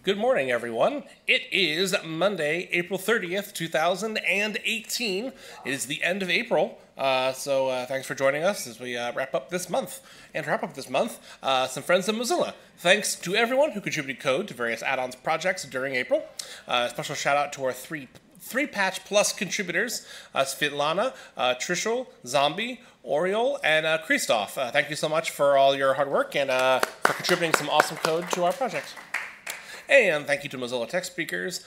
Good morning, everyone. It is Monday, April 30th, 2018. It is the end of April, so thanks for joining us as we wrap up this month. And to wrap up this month, some friends of Mozilla. Thanks to everyone who contributed code to various add-ons projects during April. Special shout out to our three patch plus contributors, Svetlana, Trishul, Zombie, Oriole, and Christoph. Thank you so much for all your hard work and for contributing some awesome code to our project. And thank you to Mozilla Tech speakers,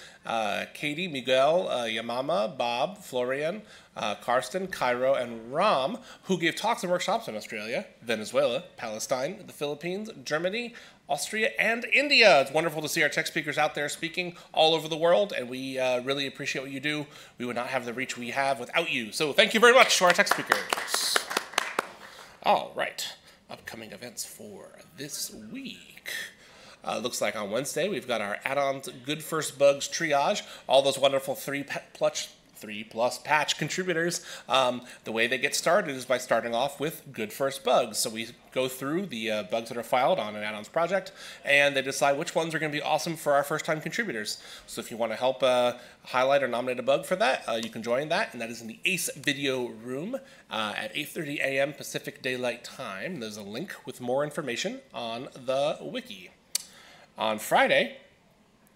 Katie, Miguel, Yamama, Bob, Florian, Karsten, Cairo, and Ram, who gave talks and workshops in Australia, Venezuela, Palestine, the Philippines, Germany, Austria, and India. It's wonderful to see our tech speakers out there speaking all over the world, and we really appreciate what you do. We would not have the reach we have without you. So thank you very much to our tech speakers. All right, upcoming events for this week. Looks like on Wednesday we've got our add-ons Good First Bugs triage, all those wonderful 3+ patch contributors. The way they get started is by starting off with Good First Bugs. So we go through the bugs that are filed on an add-ons project, and they decide which ones are going to be awesome for our first-time contributors. So if you want to help highlight or nominate a bug for that, you can join that, and that is in the ACE video room at 8:30 a.m. Pacific Daylight Time. There's a link with more information on the wiki. On Friday,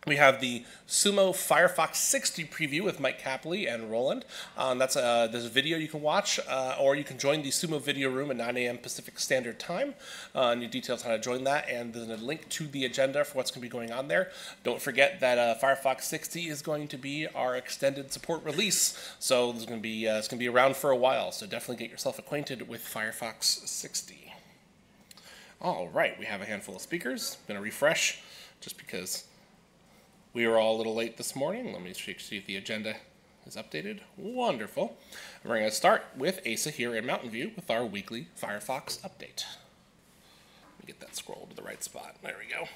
we have the Sumo Firefox 60 preview with Mike Capley and Roland. There's a video you can watch, or you can join the Sumo video room at 9 a.m. Pacific Standard Time. New details how to join that, and there's a link to the agenda for what's going to be going on there. Don't forget that Firefox 60 is going to be our extended support release, so it's going to be around for a while. So definitely get yourself acquainted with Firefox 60. All right, we have a handful of speakers. I'm going to refresh just because we were all a little late this morning. Let me see if the agenda is updated. Wonderful. And we're going to start with Asa here in Mountain View with our weekly Firefox update. Let me get that scroll to the right spot. There we go.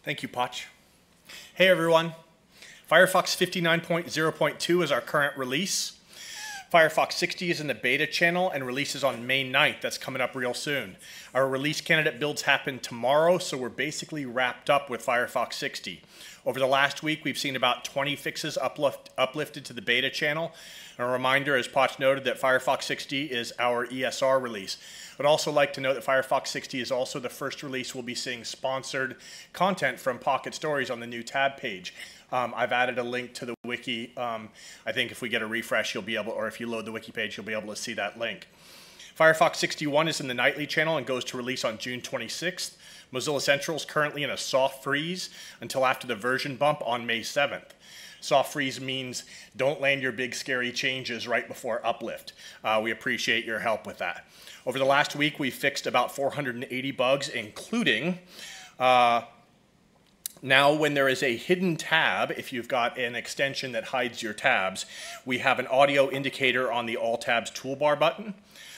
Thank you, Poch. Hey, everyone. Firefox 59.0.2 is our current release. Firefox 60 is in the beta channel and releases on May 9th. That's coming up real soon. Our release candidate builds happen tomorrow, so we're basically wrapped up with Firefox 60. Over the last week, we've seen about 20 fixes uplifted to the beta channel. And a reminder, as Poch noted, that Firefox 60 is our ESR release. I'd also like to note that Firefox 60 is also the first release we'll be seeing sponsored content from Pocket Stories on the new tab page. I've added a link to the wiki. I think if we get a refresh, you'll be able, or if you load the wiki page, you'll be able to see that link. Firefox 61 is in the nightly channel and goes to release on June 26th. Mozilla Central is currently in a soft freeze until after the version bump on May 7th. Soft freeze means don't land your big scary changes right before uplift. We appreciate your help with that. Over the last week, we fixed about 480 bugs, including now, when there is a hidden tab, if you've got an extension that hides your tabs, we have an audio indicator on the All Tabs toolbar button.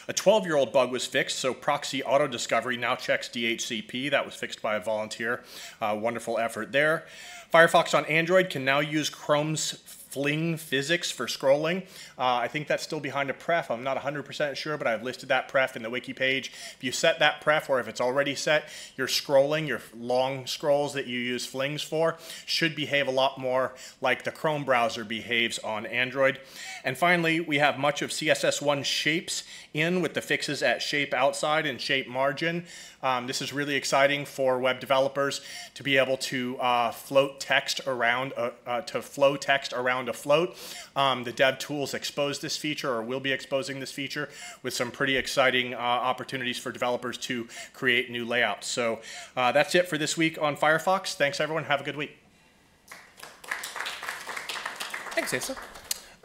A 12-year-old bug was fixed, so proxy auto discovery now checks DHCP. That was fixed by a volunteer. Wonderful effort there. Firefox on Android can now use Chrome's Fling physics for scrolling. I think that's still behind a pref. I'm not 100% sure, but I've listed that pref in the wiki page. If you set that pref, or if it's already set, your scrolling, your long scrolls that you use flings for, should behave a lot more like the Chrome browser behaves on Android. And finally, we have much of CSS1 shapes in with the fixes at shape outside and shape margin. This is really exciting for web developers to be able to float text around, flow text around a float. The dev tools expose this feature, or will be exposing this feature, with some pretty exciting opportunities for developers to create new layouts. So that's it for this week on Firefox. Thanks, everyone. Have a good week. Thanks, Asa.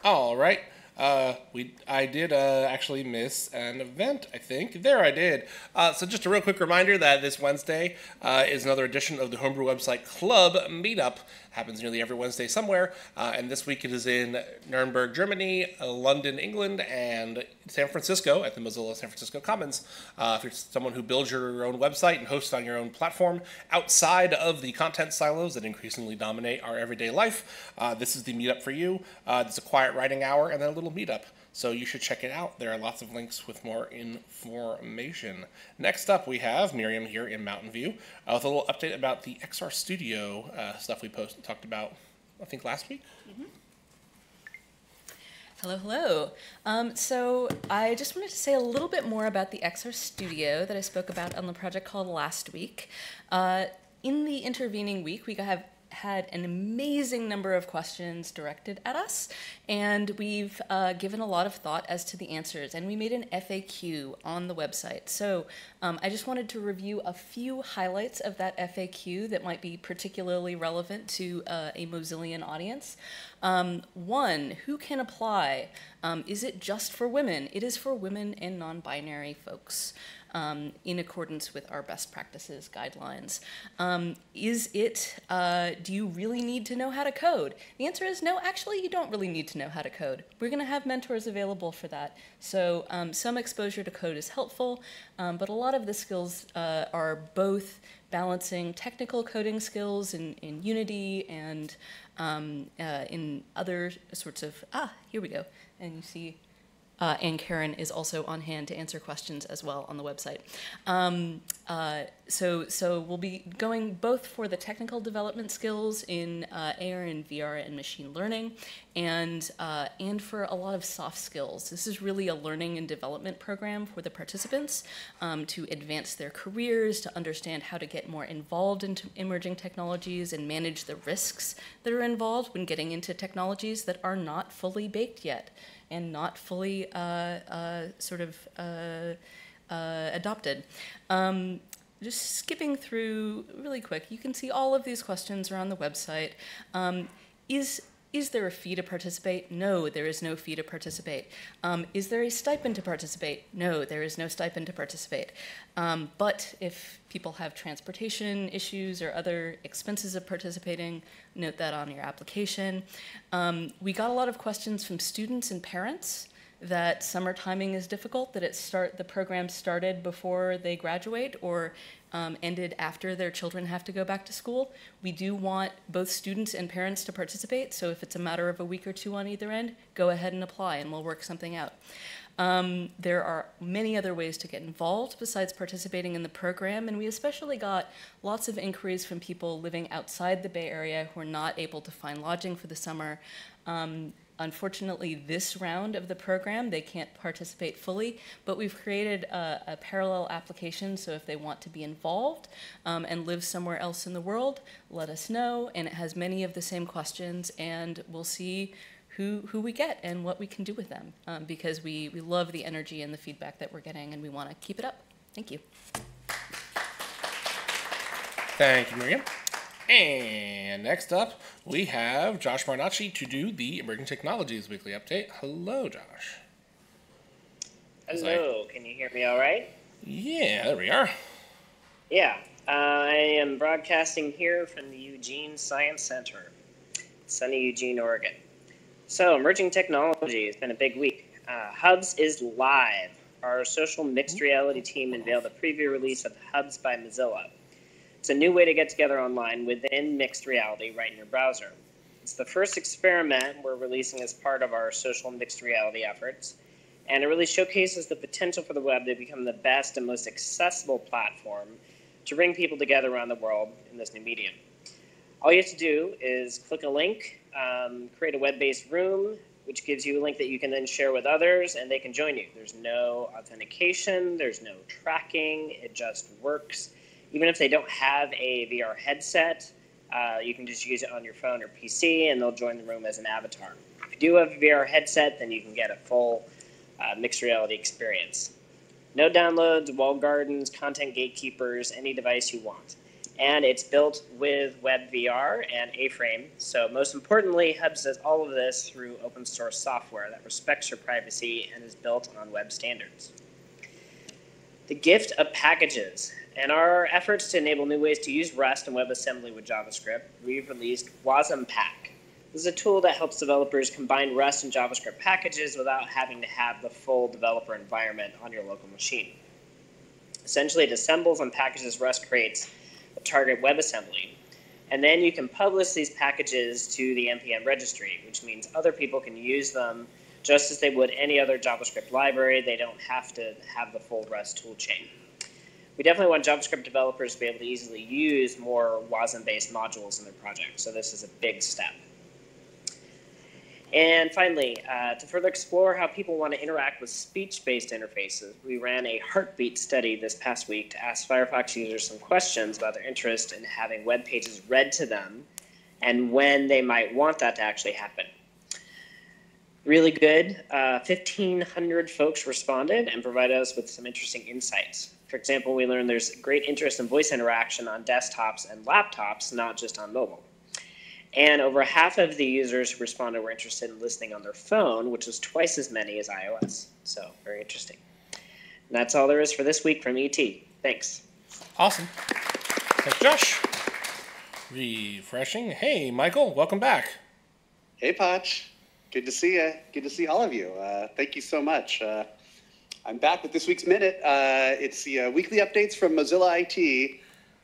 All right. I did actually miss an event, I think. There I did. So just a real quick reminder that this Wednesday is another edition of the Homebrew Website Club Meetup. Happens nearly every Wednesday somewhere. And this week it is in Nuremberg, Germany, London, England, and San Francisco at the Mozilla San Francisco Commons. If you're someone who builds your own website and hosts on your own platform outside of the content silos that increasingly dominate our everyday life, this is the meetup for you. It's a quiet writing hour and then a little meetup. So you should check it out. There are lots of links with more information. Next up, we have Miriam here in Mountain View with a little update about the XR Studio stuff we talked about, I think, last week. Mm-hmm. Hello, hello. So I just wanted to say a little bit more about the XR Studio that I spoke about on the project call last week. In the intervening week, we have had an amazing number of questions directed at us, and we've given a lot of thought as to the answers, and we made an FAQ on the website. So I just wanted to review a few highlights of that FAQ that might be particularly relevant to a Mozillian audience. One, who can apply? Is it just for women? It is for women and non-binary folks. In accordance with our best practices guidelines. Do you really need to know how to code? The answer is no, actually you don't really need to know how to code. We're going to have mentors available for that. So some exposure to code is helpful, but a lot of the skills are both balancing technical coding skills in Unity and in other sorts of, here we go, and you see and Karen is also on hand to answer questions as well on the website. So we'll be going both for the technical development skills in AR and VR and machine learning, and for a lot of soft skills. This is really a learning and development program for the participants to advance their careers, to understand how to get more involved into emerging technologies and manage the risks that are involved when getting into technologies that are not fully baked yet and not fully adopted. Just skipping through really quick, you can see all of these questions are on the website. Is there a fee to participate? No, there is no fee to participate. Is there a stipend to participate? No, there is no stipend to participate. But if people have transportation issues or other expenses of participating, note that on your application. We got a lot of questions from students and parents that summer timing is difficult, that the program started before they graduate or ended after their children have to go back to school. We do want both students and parents to participate, so if it's a matter of a week or two on either end, go ahead and apply and we'll work something out. There are many other ways to get involved besides participating in the program, and we especially got lots of inquiries from people living outside the Bay Area who are not able to find lodging for the summer. Unfortunately, this round of the program, they can't participate fully, but we've created a parallel application, so if they want to be involved and live somewhere else in the world, let us know, and it has many of the same questions, and we'll see who we get and what we can do with them, because we love the energy and the feedback that we're getting, and we want to keep it up. Thank you. Thank you, Miriam. And next up, we have Josh Marnacci to do the Emerging Technologies Weekly Update. Hello, Josh. Hello, can you hear me all right? Yeah, there we are. Yeah, I am broadcasting here from the Eugene Science Center, sunny Eugene, Oregon. So, Emerging Technology, it's been a big week. Hubs is live. Our social mixed reality team unveiled a preview release of Hubs by Mozilla. It's a new way to get together online within mixed reality right in your browser. It's the first experiment we're releasing as part of our social mixed reality efforts, and it really showcases the potential for the web to become the best and most accessible platform to bring people together around the world in this new medium. All you have to do is click a link, create a web-based room, which gives you a link that you can then share with others, and they can join you. There's no authentication, there's no tracking, it just works. Even if they don't have a VR headset, you can just use it on your phone or PC, and they'll join the room as an avatar. If you do have a VR headset, then you can get a full mixed reality experience. No downloads, walled gardens, content gatekeepers, any device you want. And it's built with WebVR and A-Frame. So most importantly, Hubs does all of this through open source software that respects your privacy and is built on web standards. The gift of packages. In our efforts to enable new ways to use Rust and WebAssembly with JavaScript, we've released WasmPack. This is a tool that helps developers combine Rust and JavaScript packages without having to have the full developer environment on your local machine. Essentially, it assembles and packages Rust crates that target WebAssembly, and then you can publish these packages to the NPM registry, which means other people can use them Just as they would any other JavaScript library, they don't have to have the full Rust toolchain. We definitely want JavaScript developers to be able to easily use more WASM-based modules in their project, so this is a big step. And finally, to further explore how people want to interact with speech-based interfaces, we ran a heartbeat study this past week to ask Firefox users some questions about their interest in having web pages read to them and when they might want that to actually happen. Really good. 1,500 folks responded and provided us with some interesting insights. For example, we learned there's great interest in voice interaction on desktops and laptops, not just on mobile. And over half of the users who responded were interested in listening on their phone, which was twice as many as iOS. So very interesting. And that's all there is for this week from ET. Thanks. Awesome. Thanks, Josh. Refreshing. Hey, Michael, welcome back. Hey, Potch. Good to see you. Good to see all of you. Thank you so much. I'm back with this week's Minute. It's the weekly updates from Mozilla IT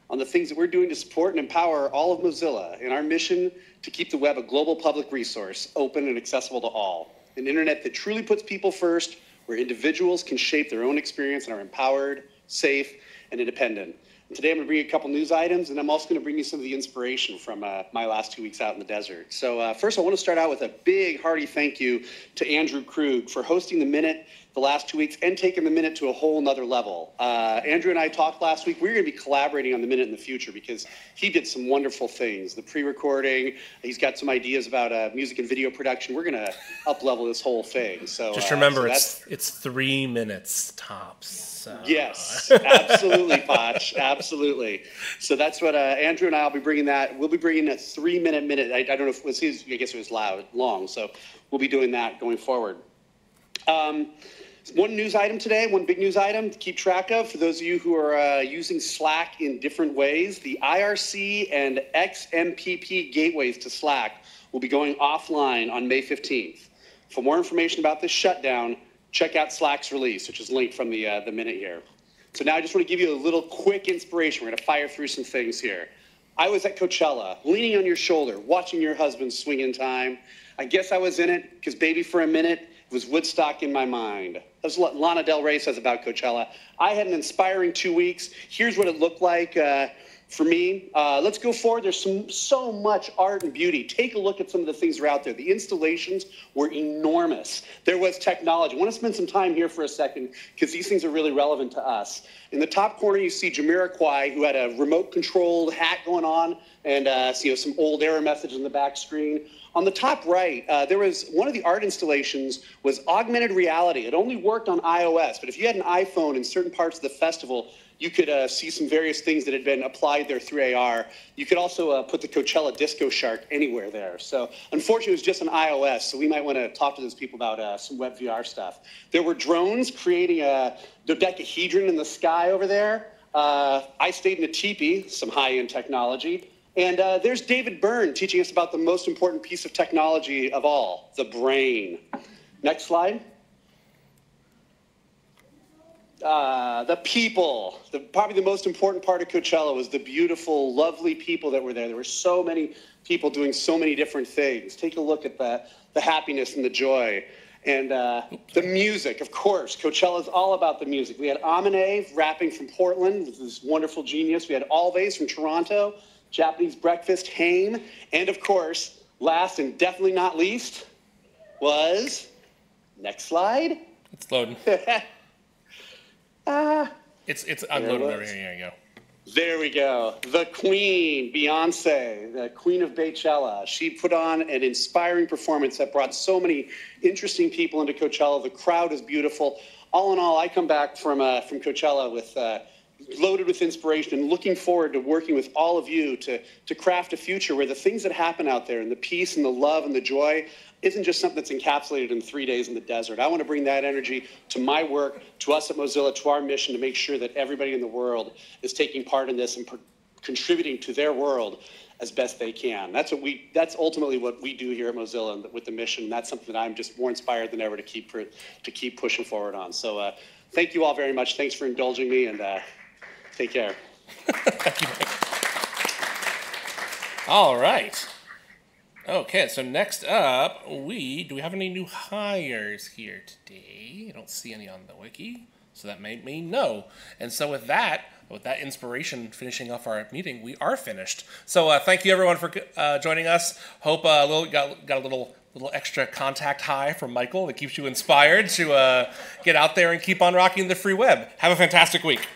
on the things that we're doing to support and empower all of Mozilla in our mission to keep the web a global public resource, open and accessible to all. An internet that truly puts people first, where individuals can shape their own experience and are empowered, safe, and independent. And today I'm going to bring you a couple news items, and I'm also going to bring you some of the inspiration from my last 2 weeks out in the desert. So first I want to start out with a big hearty thank you to Andrew Krug for hosting the Minute the last 2 weeks and taking the Minute to a whole nother level. Andrew and I talked last week. We're going to be collaborating on the Minute in the future because he did some wonderful things. The pre-recording, he's got some ideas about music and video production. We're going to up-level this whole thing. So just remember, it's 3 minutes tops. Yes, absolutely, Potch, absolutely. So that's what Andrew and I will be bringing that. We'll be bringing a 3-minute Minute. I don't know if it was his, I guess it was long. So we'll be doing that going forward. One news item today, one big news item to keep track of for those of you who are using Slack in different ways. The IRC and XMPP gateways to Slack will be going offline on May 15th. For more information about this shutdown, check out Slack's release, which is linked from the Minute here. So now I just want to give you a little quick inspiration. We're going to fire through some things here. I was at Coachella, leaning on your shoulder, watching your husband swing in time. I guess I was in it because, baby, for a minute, it was Woodstock in my mind. That's what Lana Del Rey says about Coachella. I had an inspiring 2 weeks. Here's what it looked like for me. Let's go forward. There's so much art and beauty. Take a look at some of the things that are out there. The installations were enormous. There was technology. I want to spend some time here for a second because these things are really relevant to us. In the top corner, you see Jamiroquai, who had a remote-controlled hat going on and some old error message on the back screen. On the top right, there was one of the art installations was augmented reality. It only worked on iOS, but if you had an iPhone in certain parts of the festival, you could see some various things that had been applied there through AR. You could also put the Coachella Disco Shark anywhere there. So unfortunately, it was just on iOS, so we might want to talk to those people about some web VR stuff. There were drones creating a dodecahedron in the sky over there. I stayed in a teepee, some high-end technology. And there's David Byrne teaching us about the most important piece of technology of all, the brain. Next slide. The people. Probably the most important part of Coachella was the beautiful, lovely people that were there. There were so many people doing so many different things. Take a look at the happiness and the joy. And the music, of course. Coachella is all about the music. We had Amine rapping from Portland, this wonderful genius. We had Alves from Toronto. Japanese breakfast, Haim, and of course, last and definitely not least, was, next slide. It's loading. It's unloading over here. Here you go. There we go. The Queen, Beyonce, the Queen of Beychella. She put on an inspiring performance that brought so many interesting people into Coachella. The crowd is beautiful. All in all, I come back from Coachella with loaded with inspiration and looking forward to working with all of you to craft a future where the things that happen out there and the peace and the love and the joy isn't just something that's encapsulated in 3 days in the desert. I want to bring that energy to my work, to us at Mozilla, to our mission to make sure that everybody in the world is taking part in this and contributing to their world as best they can. That's ultimately what we do here at Mozilla with the mission. That's something that I'm just more inspired than ever to keep pushing forward on. So thank you all very much. Thanks for indulging me, and take care. Thank you, Mike. All right. Okay, so next up, do we have any new hires here today? I don't see any on the wiki, so that may mean no. And so with that inspiration finishing off our meeting, we are finished. So thank you everyone for joining us. Hope got a little extra contact high from Michael that keeps you inspired to get out there and keep on rocking the free web. Have a fantastic week.